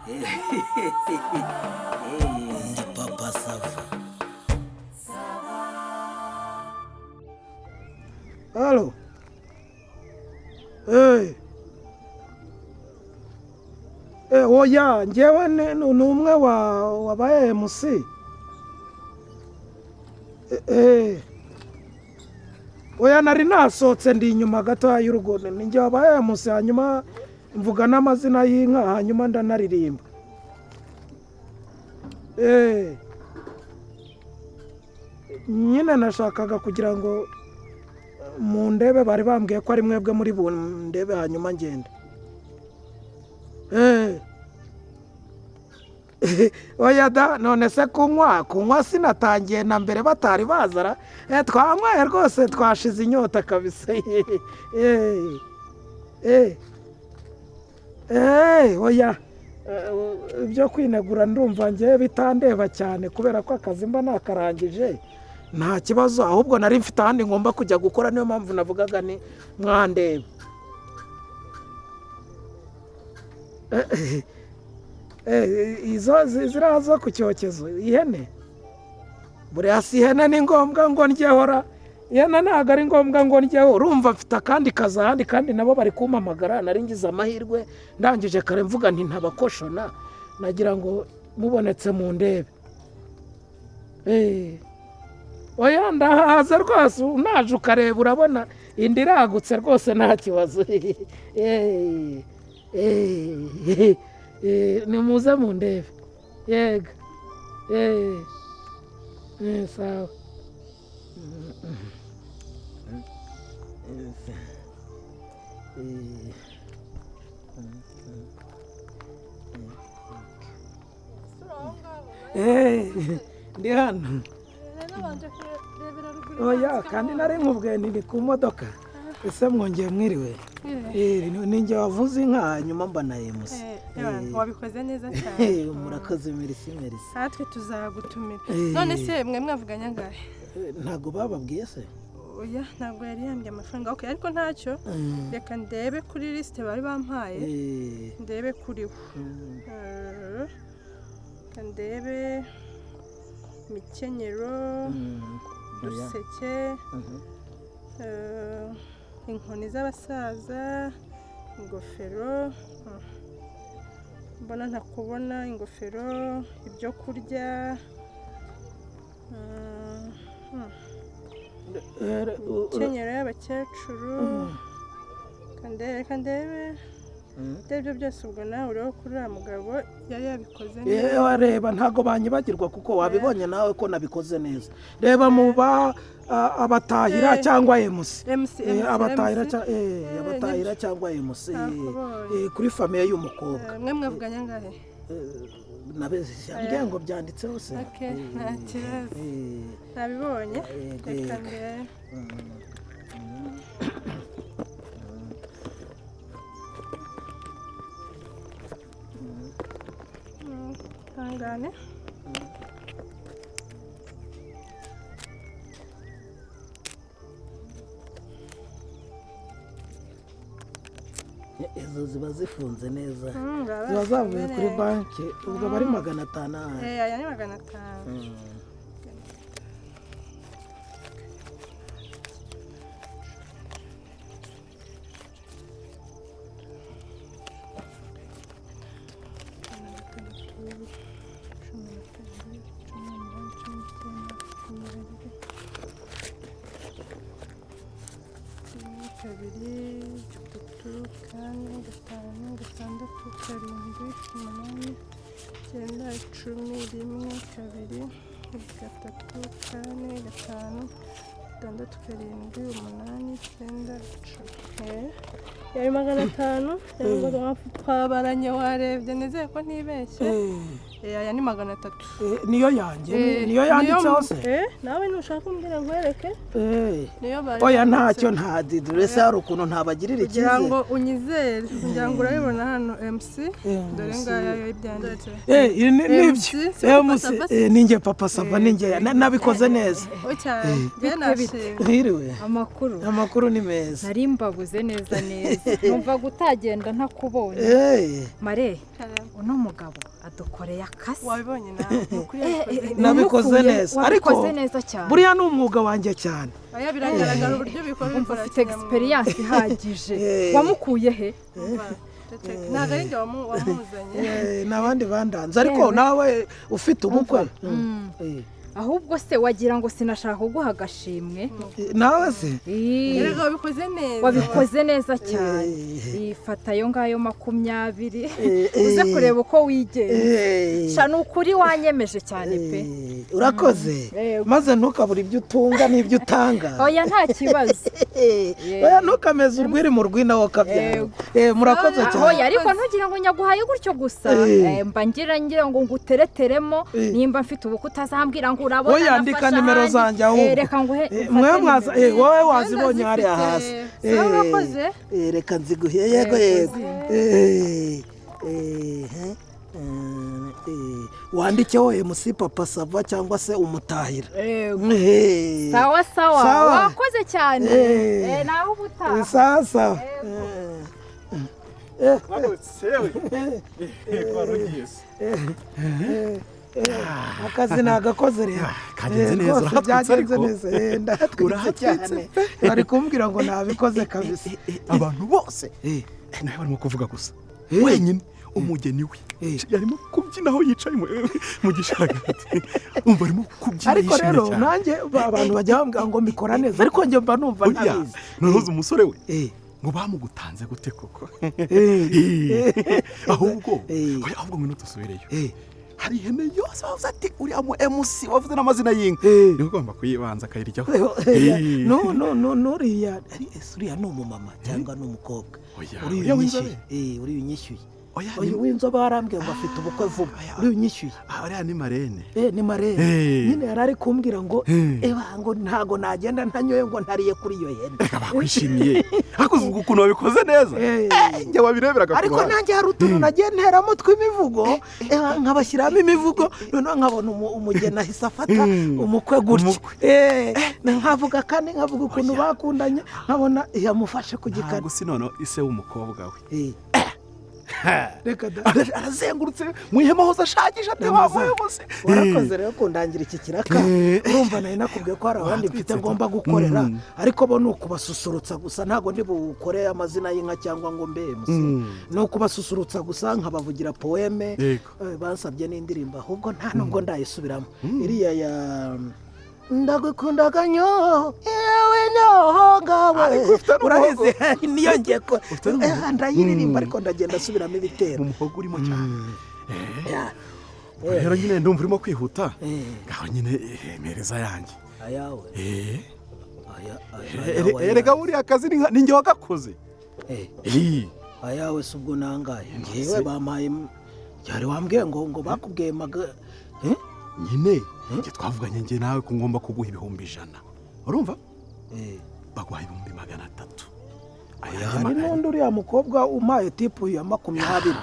Ndi papa Sava. Halo. Oya njyewe ni umwe wa MC. Oya nari nasohotse ndi inyuma gato y'urugo ninjye wabaye MC hanyuma mvuga n'amazina y'inka hanyuma ndanaririmba. Nyine nashakaga kugira ngo mu ndebe bari bambwiye ko ari mwebwe muri bundebe hanyuma ngenda. Oya da none se kunywa sinatangiye na mbere batari bazara twanywaye rwose twashize inyota kabisa. Oya ibyo kwinegura ndumva ngiye bitandeba cyane kubera ko akazi mba nakarangije nta kibazo ahubwo nari mfite ahandi ngomba kujya gukora niyo mpamvu navugaga ni mwandeba. Izo zirazo ku cyokezo ihene buriya si ihene ni ngombwa ngo njyehora ihene ntabwo ari ngombwa ngo njyeho urumva mfite akandi kazi ahandi kandi nabo bari kumpamagara nari ngize amahirwe ndangije kare mvuga nti ntabakoshona nagira ngo mubonetse mu ndebe. Oya ndahaza rwose unaje ukareba urabona indi iragutse rwose nta kibazo. Ni muze mu ndebe yega. Sawa. Ndi hano. Oya kandi nari nkubwiye ni ku modoka ese mwongeye mwiriwe. Ninjye wavuze inka hanyuma mba na MC. Wabikoze neza cyane. Murakoze merci. Natwe tuzagutumira. None se mwe mwavuganye angahe? Ntago bababwiye se? Oya ntabwo yari yambye amafaranga. Okay ariko ntacyo. Reka ndebe kuri liste bari bampaye. Ndebe kuri wo. Ndebe mikenyero duseke inkoni z'abasaza ingofero mbona ntakubona ingofero ibyo kurya mikenyero y'abakecuru kandebe ibyo byose ubwo nawe uriho kuri uriya mugabo yari yabikoze neza. Wareba ntago banyibagirwa kuko wabibonye nawe ko nabikoze neza. Reba mu abatahira cyangwa MC. Abatahira cyangwa MC kuri famille y'umukobwa. Mwe mwavuganye angahe? Nabeze ngo byanditseho se. Okay nta kibazo. Nabibonye. Reka ndebe. Hangane. Izo ziba zifunze neza. Ziba zavuye kuri banki ubwo bari 500. Aya ni 500. Kabiri, gatatu, kane, gatanu, gatandatu, karindwi, umunani, icyenda, icumi, rimwe, kabiri, gatatu, kane, gatanu, gatandatu, karindwi, umunani, icyenda, icumi. Yari 500 cyangwa twabaranye warebye nizeye ko ntibeshye. Aya ni 300. Niyo yanjye niyo yanditseho se. Nawe nushaka umbwira nkwereke. Niyo bari. Oya ntacyo ntadidure se hari ukuntu ntabagirira ikize. Kugira ngo unyizere kugira ngo urabibona hano MC dore ngaya ibyanditse. Nibyo. MC ninjye papa Sava ninjye nabikoze neza. Ocyane. Hiriwe. Amakuru ni meza. Nari mbabuze neza. Numva gutagenda ntakubonye. Mare, uno mugabo adukoreye akasi. Wabibonye nawe. Nabikoze neza. Ariko buriya ni umwuga wanjye cyane. Aya biragaragara uburyo bikora bikora experience ihagije. Wamukuye he? Ntabwo ari njye wamuzanye. N'abandi bandanze ariko nawe ufite ubukwe. Ahubwo se wagira ngo sinashaka kuguha agashimwe. Nawe se? Erega wabikoze neza cyane. Ifata yo ngayo 20 uze kureba uko wigenze. Sha nukuri wanyemeje cyane pe. Urakoze. Maze ntukabura ibyo utunga n'ibyo utanga. Oya nta kibazo. Oya ntukameze urwiri mu rwina wo kabyara. Murakoze cyane. Oya ariko ntugira ngo nyaguhaye gutyo gusa. Mba ngira ngo ngutereteremo nimba mfite ubukwe utazambwira ngo urabona. Oya andika nimero zanjye ahubwo. Reka nguhe. Mwe mwaza wowe wazibonye hari hasi. Urakoze. Reka nziguhe yego. Wandikeho MC Papa Sava cyangwa se umutahira. Sawa. Wakoze cyane. Naho ubutaha. Sawa. Akazi nagakoze rero. Kagenze neza. Byagenze neza. Ndatwitse cyane. Bari kumbwira ngo nabikoze kabisa. Abantu bose nawe barimo kuvuga gusa. Wenyine umugeni we yarimo kubyina aho yicaye mu gisharagati. Umva arimo kubyina. Ariko rero nanjye abantu bajya bambwira ngo mbikora neza ariko njye mba numva ntabizi. Noneho umusore we ngo bamugutanze gute koko? Ahubwo ngwino dusubireyo. Hari ihene yose wavuze ati uriya mu MC wavuze n'amazina y'inka. Niho ugomba kuyibanza akayiryaho. Uriya ni umumama cyangwa ni umukobwa. Uriya unyishyuye. Oya w'inzobe arambwiye ngo afite ubukwe vuba. Uriya unyishyuye. Uriya ni marene. Ni marene. Nyine yarari kumbwira ngo ngo ntago nagenda ntanyoye ngo ntariye kuri iyo hene. Reka bakwishimiye. Hakuze ukuntu wabikoze neza. Njye wabireberaga. Ariko nanjye hari utuntu nagiye nteramo tw'imivugo. Nkabashyiramo imivugo noneho nkabona umugeni ahise afata umukwe gutyo. Nkavuga kandi nkavuga ukuntu bakundanye nkabona yamufashe ku gikari. Ntabwo si noneho ise w'umukobwa we. Reka arazengurutse mu ihema hose ashakisha ati wavuye bose. Warakoze rero kundangira iki kiraka. Urumva nayo nakubwiye ko hari abandi mfite ngomba gukorera ariko bo ni ukubasusurutsa gusa ntago ndi bukore amazina y'inka cyangwa ngo mbe MC. Ni ukubasusurutsa gusa nkabavugira poeme bansabye n'indirimbo ahubwo nta nubwo ndayisubiramo. Iriya ya ndagukundaga nyo yewe nyo ngawe urahize niyo ngiye ko ndayiririmba ariko ndagenda asubiramo ibitero umuhogo urimo cyane. Rero nyine ndumva urimo kwihuta ngaho nyine mereza yanjye ayawe. Erega buriya akazi ni njye wagakoze. Ayawe subwo nangaye ngewe bampaye cyari wambwiye ngo bakubwiye nyine njye twavuganye njye nawe ko ngomba kuguha 100,000. Urumva? Baguha 300,000. Hari n'undi uriya mukobwa umpaye tipu ya 20.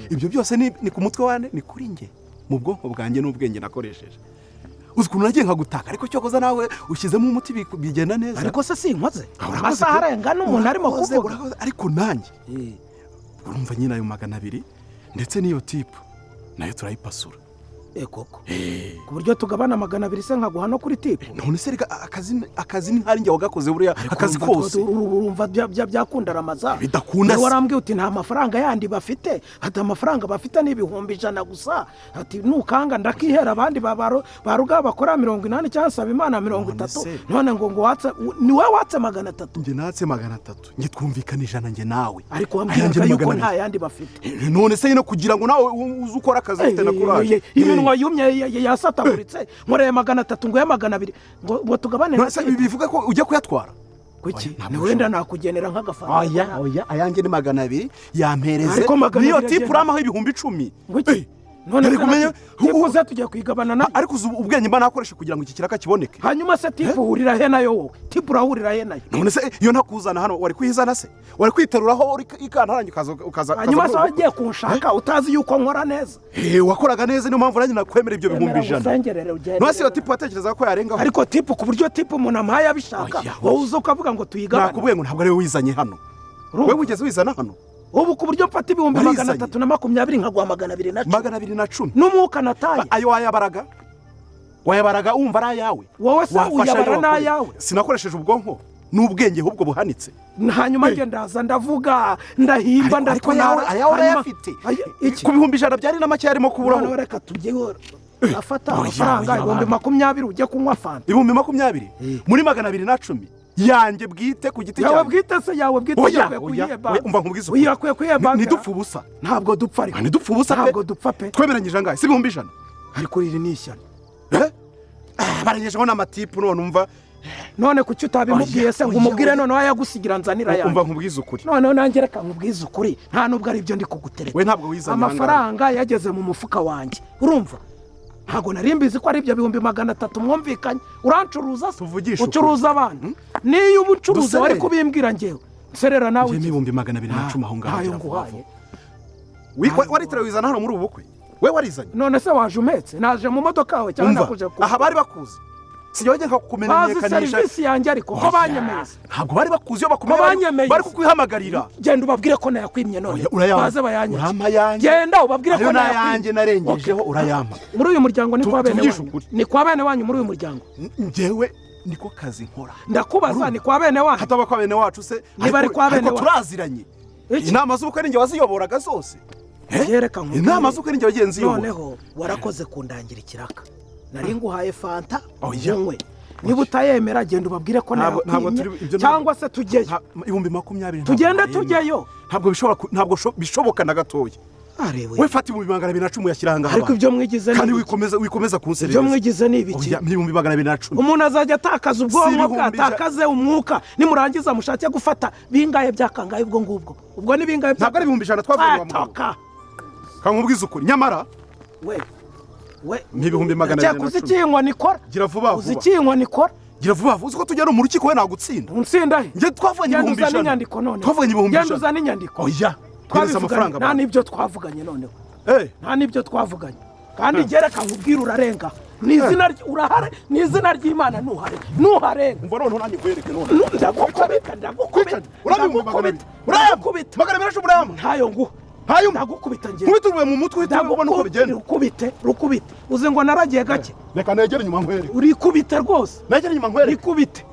Ibyo byose ni ku mutwe wane ni kuri njye mu bwonko bwanjye n'ubwenge nakoresheje. Ukuntu nagiye nkagutaka ariko cyo koza nawe ushyizemo umuti bigenda neza. Ariko se sinkoze amasaha arenga n'umuntu arimo kuvuga ariko nanjye urumva nyine ayo 200 ndetse n'iyo tipu nayo turayipasura. Koko ku buryo tugabana 200 se nkaguha no kuri tipu. None se reka akazi ni hari njye wagakoze buriya akazi kose urumva byakunda Ramaza bidakunda. Warambwiye uti nta mafaranga yandi bafite ati amafaranga bafite ni 100,000 gusa ati nukanga ndakihera abandi baruga bakora 80 cyangwa saba Imana 30. None ngo watse ni we watse 300. Njye natse 300 njye twumvikanijana njye nawe ariko wambwira yuko nta yandi bafite. None se no kugira ngo nawe uzukora akazi ufite na courage iminwa yumye yasataburitse nkoreye 300 ngo ya 200 ngo tugabane. Nase bivuga ko ujya kuyatwara kuki ni wenda nakugenera nk'agafaranga. Oya ayange ni 200 yampereze niyo tipu uramaho 10,000. none kumenya tipuze tujya kwigabana na ariko ubwenge mba nakoresha kugira ngo iki kiraka kiboneke hanyuma se tipu hurira he nayo wowe tipu urahurira he nayo none se iyo ntakuzana hano wari kwihizana se wari kwiteruraho uri ikantarange ukaza hanyuma se wagiye kunshaka utazi yuko nkora neza wakoraga neza niyo mpamvu nanjye nakwemera ibyo bihumbi ijana none se iyo tipu watekereza ko yarengaho ariko tipu ku buryo tipu umuntu amaye abishaka wowe uza ukavuga ngo tuyigabane nakubwiye ngo ntabwo ari wowe wizanye hano wowe wigeze wizana hano ubu ku buryo mfata ibihumbi 320 nkaguha 210 n'umwuka nataye ayo wayabaraga wumva ari ayawe wowe se uyabara n'ayawe sinakoresheje ubwonko n'ubwenge ahubwo buhanitse hanyuma nge ndaza ndavuga ndahimba ndatwara ayawe urayafite ku bihumbi 100 byari na make yarimo kuburaho none reka tujye afata amafaranga ibihumbi 20 ujye kunywa fanta ibihumbi 20 muri 210 yanjye bwite ku giti yawe bwite se yawe bwite yakwe kuyeba umva nkubwiza yakwe kuyeba ntidupfa ubusa ntabwo dupfa ariko ntidupfa ubusa ntabwo dupfa pe twemeranyije angahe si ibihumbi 100 ariko riri ni ishyano barengejeho n'amatipu none umva none kuki utabimubwiye se ngo umubwire none wayagusigira nzanira yanjye umva nkubwiza ukuri none nanjye reka nkubwiza ukuri nta nubwo ari byo ndi kugutereka we ntabwo wizanye amafaranga yageze mu mufuka wanjye urumva ntabwo nari mbizi ko ari ibyo bihumbi 300 mwumvikanye urancuruza ucuruza abantu niyo uba ucuruza wari kubimbwira ngewe nserera nawe ibihumbi 210 aho ngaho waritera wizana hano muri ubu bukwe we warizanye none se waje umetse naje mu modoka yawe cyangwa nakuje ku aha bari bakuzi sijye nka kumenyekanisha serivisi yanjye ariko ko banyemeza ntabwo bari bakuzi yo bakumenya bari kukwihamagarira genda ubabwire ko nayakwimye none baze bayanye uramayanje genda ubabwire ko nayanjye narengejeho urayampa muri uyu muryango ni kwa bene wanyu ni kwa bene wanyu muri uyu muryango ngewe niko kazi nkora ndakubaza ni kwa bene wanyu hataba kwa bene wacu se niba ari kwa bene wacu turaziranye inama z'ubukwe ninjye waziyoboraga zose yereka nkubwire inama z'ukuri njye wagenzi yo noneho warakoze kundangira ikiraka nari nguhaye fanta unywe niba utayemera genda ubabwire ko nayakwimye cyangwa se tujyeyo ibihumbi 20 tugende tujyeyo ntabwo bishoboka na gatoya we fata ibihumbi 210 yashyira hanga ariko ibyo mwigize kandi wikomeza kunsereza ibyo mwigize ni ibiki ibihumbi 210 umuntu azajya atakaza ubwonko bwatakaze umwuka nimurangiza mushake gufata bingaye byakangaye ubwo ni bingaye ntabwo ari ibihumbi 100 twavuye mu kankubwiza ukuri nyamara we n'ibihumbi 210 cyakuze ikinywa nikora gira vuba uzi ikinywa nikora gira vuba uzi ko tujya no mu rukiko we nagutsinda unsinda he nge twavanye ibihumbi 100 twavanye ibihumbi 100 genda uzana inyandiko oya twabise amafaranga nta nibyo twavuganye noneho nta nibyo twavuganye kandi gereka nkubwira urarenga ni izina urahare ni izina ry'Imana nuharenga umva none nanjye kwereke none ndagukubita urayakubita ntayo nguha hayo ndagukubita ngiye nkubituruwe mu mutwe ubona uko bigenda rukubite uzi ngo naragiye gake reka negere inyuma nkwereke urikubite rwose negere inyuma nkwereke rikubite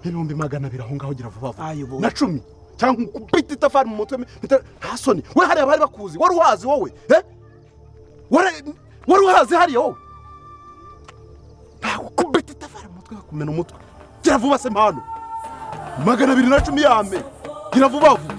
ibihumbi 200 aho ngaho gira vuba na 10 cyangwa ukubita itafari mu mutwe nta soni we hariya bari bakuzi wari uhazi wowe wari uhazi hariya wowe ukubita itafari mu mutwe kumena umutwe gira vuba se mpano 210 yame gira vuba vuba